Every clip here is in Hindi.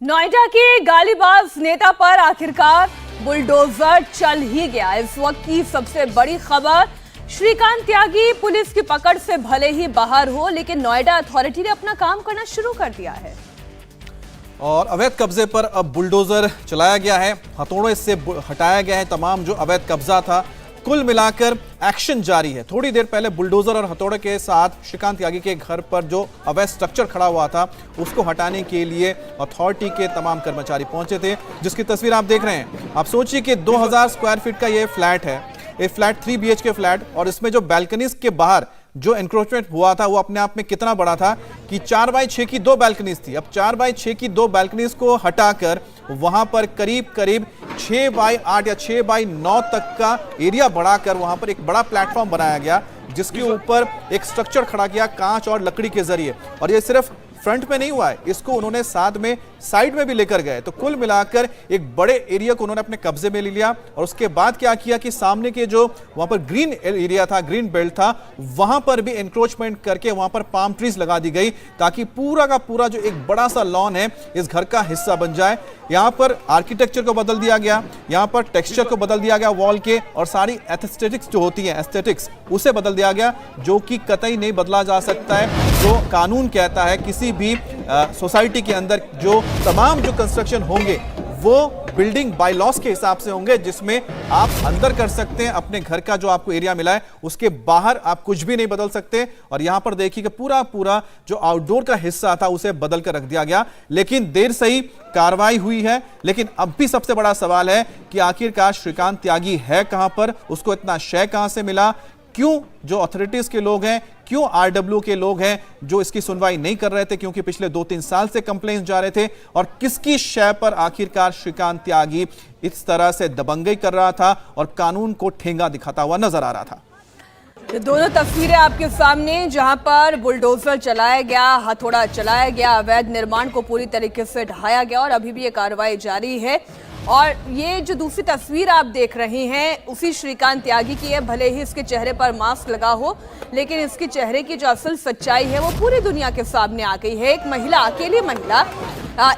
नोएडा के गालीबाज नेता पर आखिरकार बुलडोजर चल ही गया। इस वक्त की सबसे बड़ी खबर, श्रीकांत त्यागी पुलिस की पकड़ से भले ही बाहर हो, लेकिन नोएडा अथॉरिटी ने अपना काम करना शुरू कर दिया है और अवैध कब्जे पर अब बुलडोजर चलाया गया है। हथौड़े से हटाया गया है तमाम जो अवैध कब्जा था। कुल मिलाकर एक्शन जारी है। थोड़ी देर पहले बुलडोजर और हथौड़े के साथ श्रीकांत त्यागी के घर पर जो अवैध स्ट्रक्चर खड़ा हुआ था उसको हटाने के लिए अथॉरिटी के तमाम कर्मचारी पहुंचे थे, जिसकी तस्वीर आप देख रहे हैं। आप सोचिए कि 2000 स्क्वायर फीट का ये फ्लैट है, ये फ्लैट 3 BHK फ्लैट, और इसमें जो बैल्कनीज के बाहर जो एनक्रोचमेंट हुआ था वो अपने आप में कितना बड़ा था कि 4x6 की 2 बैल्कनीज थी। अब 4x6 की 2 बैल्कनीज को हटाकर वहां पर करीब 6x8 या 6x9 तक का एरिया बढ़ाकर वहां पर एक बड़ा प्लेटफॉर्म बनाया गया, जिसके ऊपर एक स्ट्रक्चर खड़ा किया कांच और लकड़ी के जरिए। और ये सिर्फ फ्रंट में नहीं हुआ है, इसको उन्होंने साथ में साइड में भी लेकर गए। तो कुल मिलाकर एक बड़े एरिया को उन्होंने अपने कब्जे में ले लिया। और उसके बाद क्या किया कि सामने के जो वहां पर ग्रीन एरिया था, ग्रीन बेल्ट था, वहां पर भी एनक्रोचमेंट करके वहां पर पाम ट्रीज लगा दी गई, ताकि पूरा का पूरा जो एक बड़ा सा लॉन है इस घर का हिस्सा बन जाए। यहां पर आर्किटेक्चर को बदल दिया गया, यहां पर टेक्सचर को बदल दिया गया वॉल के, और सारी एस्थेटिक्स जो होती है एस्थेटिक्स उसे बदल दिया गया, जो कि कतई नहीं बदला जा सकता है। जो कानून कहता है किसी भी सोसाइटी के अंदर जो तमाम जो कंस्ट्रक्शन होंगे वो बिल्डिंग बाय लॉस के हिसाब से होंगे, जिसमें आप अंदर कर सकते हैं अपने घर का जो आपको एरिया मिला है, उसके बाहर आप कुछ भी नहीं बदल सकते। और यहां पर देखिए कि पूरा जो आउटडोर का हिस्सा था उसे बदल कर रख दिया गया। लेकिन देर से ही कार्रवाई हुई है। लेकिन अब भी सबसे बड़ा सवाल है कि आखिरकार श्रीकांत त्यागी है कहां पर, उसको इतना शय कहां से मिला, क्यों जो अथॉरिटीज के लोग हैं, क्यों RW के लोग हैं जो इसकी सुनवाई नहीं कर रहे थे, क्योंकि पिछले 2-3 साल से कंप्लेंट्स जा रहे थे, और किसकी शय पर आखिरकार श्रीकांत त्यागी इस तरह से दबंगई कर रहा था और कानून को ठेंगा दिखाता हुआ नजर आ रहा था। ये दोनों तस्वीरें आपके सामने, जहां पर बुलडोजर चलाया गया, हथौड़ा चलाया गया, अवैध निर्माण को पूरी तरीके से ढहाया गया, और अभी भी ये कार्रवाई जारी है। और ये जो दूसरी तस्वीर आप देख रहे हैं उसी श्रीकांत त्यागी की है। भले ही इसके चेहरे पर मास्क लगा हो, लेकिन इसके चेहरे की जो असल सच्चाई है वो पूरी दुनिया के सामने आ गई है। एक महिला, अकेली महिला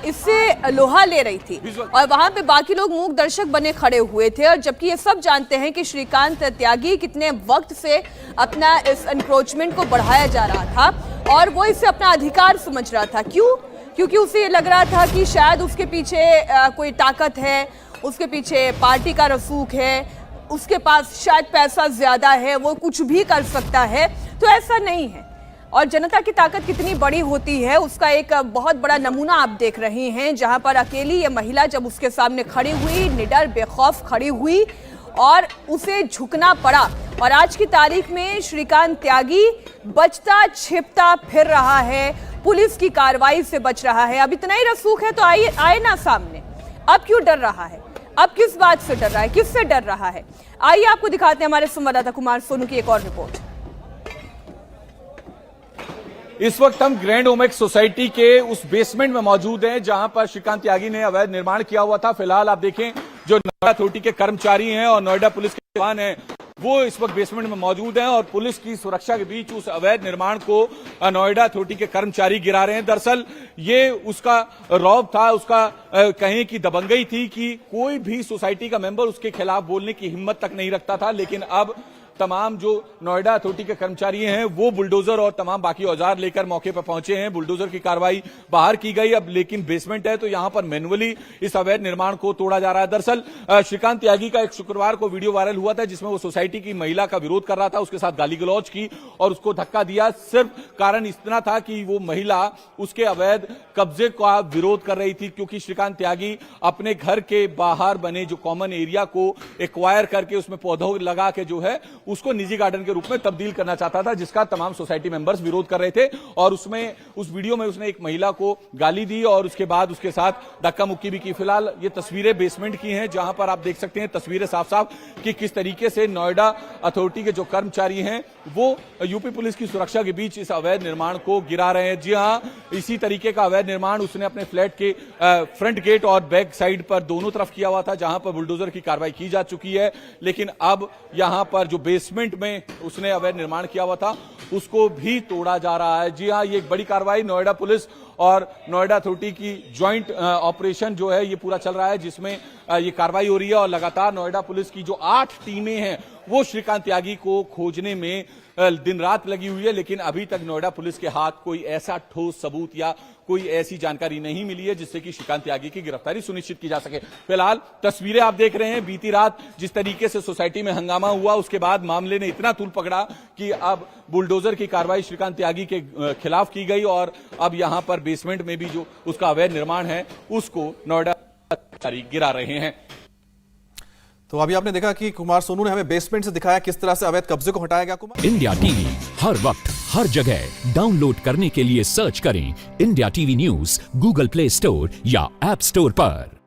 इससे लोहा ले रही थी, और वहां पे बाकी लोग मूक दर्शक बने खड़े हुए थे। और जबकि ये सब जानते हैं कि श्रीकांत त्यागी कितने वक्त से अपना इस एनक्रोचमेंट को बढ़ाया जा रहा था, और वो इसे अपना अधिकार समझ रहा था। क्यों? क्योंकि उसे ये लग रहा था कि शायद उसके पीछे कोई ताकत है, उसके पीछे पार्टी का रसूख है, उसके पास शायद पैसा ज्यादा है, वो कुछ भी कर सकता है। तो ऐसा नहीं है। और जनता की ताकत कितनी बड़ी होती है उसका एक बहुत बड़ा नमूना आप देख रहे हैं, जहां पर अकेली ये महिला जब उसके सामने खड़ी हुई, निडर बेखौफ खड़ी हुई, और उसे झुकना पड़ा। और आज की तारीख में श्रीकांत त्यागी बचता छिपता फिर रहा है, पुलिस की कार्रवाई से बच रहा है। अब इतना ही रसूख है तो आए ना सामने। अब क्यों डर रहा है? अब किस बात से डर रहा है? किससे डर रहा है? आइए आपको दिखाते हैं हमारे संवाददाता कुमार सोनू की एक और रिपोर्ट। इस वक्त हम ग्रैंड ओमेक्स सोसाइटी के उस बेसमेंट में मौजूद हैं जहां पर श्रीकांत त्यागी ने अवैध निर्माण किया हुआ था। फिलहाल आप देखें जो नोएडा अथॉरिटी के कर्मचारी हैं और नोएडा पुलिस के जवान हैं वो इस वक्त बेसमेंट में मौजूद हैं, और पुलिस की सुरक्षा के बीच उस अवैध निर्माण को नोएडा अथॉरिटी के कर्मचारी गिरा रहे हैं। दरअसल ये उसका रौब था, उसका कहें कि दबंगई थी कि कोई भी सोसाइटी का मेंबर उसके खिलाफ बोलने की हिम्मत तक नहीं रखता था। लेकिन अब तमाम जो नोएडा अथॉरिटी के कर्मचारी हैं वो बुलडोजर और तमाम बाकी औजार लेकर मौके पर पहुंचे हैं। बुलडोजर की कार्रवाई बाहर की गई, अब लेकिन बेसमेंट है तो यहां पर मैनुअली इस अवैध निर्माण को तोड़ा जा रहा है। दरअसल श्रीकांत त्यागी का एक शुक्रवार को वीडियो वायरल हुआ था जिसमें वो सोसाइटी की महिला का विरोध कर रहा था, उसके साथ गाली गलौज की और उसको धक्का दिया। सिर्फ कारण इतना था कि वो महिला उसके अवैध कब्जे का विरोध कर रही थी, क्योंकि श्रीकांत त्यागी अपने घर के बाहर बने जो कॉमन एरिया को एक्वायर करके उसमें पौधों लगा के जो है उसको निजी गार्डन के रूप में तब्दील करना चाहता था, जिसका तमाम सोसाइटी मेंबर्स विरोध कर रहे थे। और उसमें उस वीडियो में उसने एक महिला को गाली दी और उसके बाद उसके साथ धक्का मुक्की भी की। फिलहाल ये तस्वीरें बेसमेंट की हैं जहां पर आप देख सकते हैं तस्वीरें साफ साफ कि किस तरीके से नोएडा अथॉरिटी के जो कर्मचारी हैं वो यूपी पुलिस की सुरक्षा के बीच इस अवैध निर्माण को गिरा रहे हैं। जी हां, इसी तरीके का अवैध निर्माण उसने अपने फ्लैट के फ्रंट गेट और बैक साइड पर दोनों तरफ किया हुआ था, जहां पर बुलडोजर की कार्रवाई की जा चुकी है। लेकिन अब यहां पर जो बेसमेंट में उसने अवैध निर्माण किया हुआ था उसको भी तोड़ा जा रहा है। जी हां, ये एक बड़ी कार्रवाई नोएडा पुलिस और नोएडा अथॉरिटी की ज्वाइंट ऑपरेशन जो है ये पूरा चल रहा है, जिसमें ये कार्रवाई हो रही है और लगातार नोएडा पुलिस की जो 8 टीमें हैं वो श्रीकांत त्यागी को खोजने में दिन रात लगी हुई है। लेकिन अभी तक नोएडा पुलिस के हाथ कोई ऐसा ठोस सबूत या कोई ऐसी जानकारी नहीं मिली है जिससे कि श्रीकांत त्यागी की गिरफ्तारी सुनिश्चित की जा सके। फिलहाल तस्वीरें आप देख रहे हैं, बीती रात जिस तरीके से सोसाइटी में हंगामा हुआ उसके बाद मामले ने इतना तूल पकड़ा कि अब बुलडोजर की कार्रवाई श्रीकांत त्यागी के खिलाफ की गई और अब यहां पर बेसमेंट में भी जो उसका अवैध निर्माण है उसको नोएडा अधिकारी गिरा रहे हैं। तो अभी आपने देखा कि कुमार सोनू ने हमें बेसमेंट से दिखाया किस तरह से अवैध कब्जे को हटाया गया। कुमार, इंडिया टीवी हर वक्त हर जगह डाउनलोड करने के लिए सर्च करें India TV news Google play store या ऐप स्टोर पर।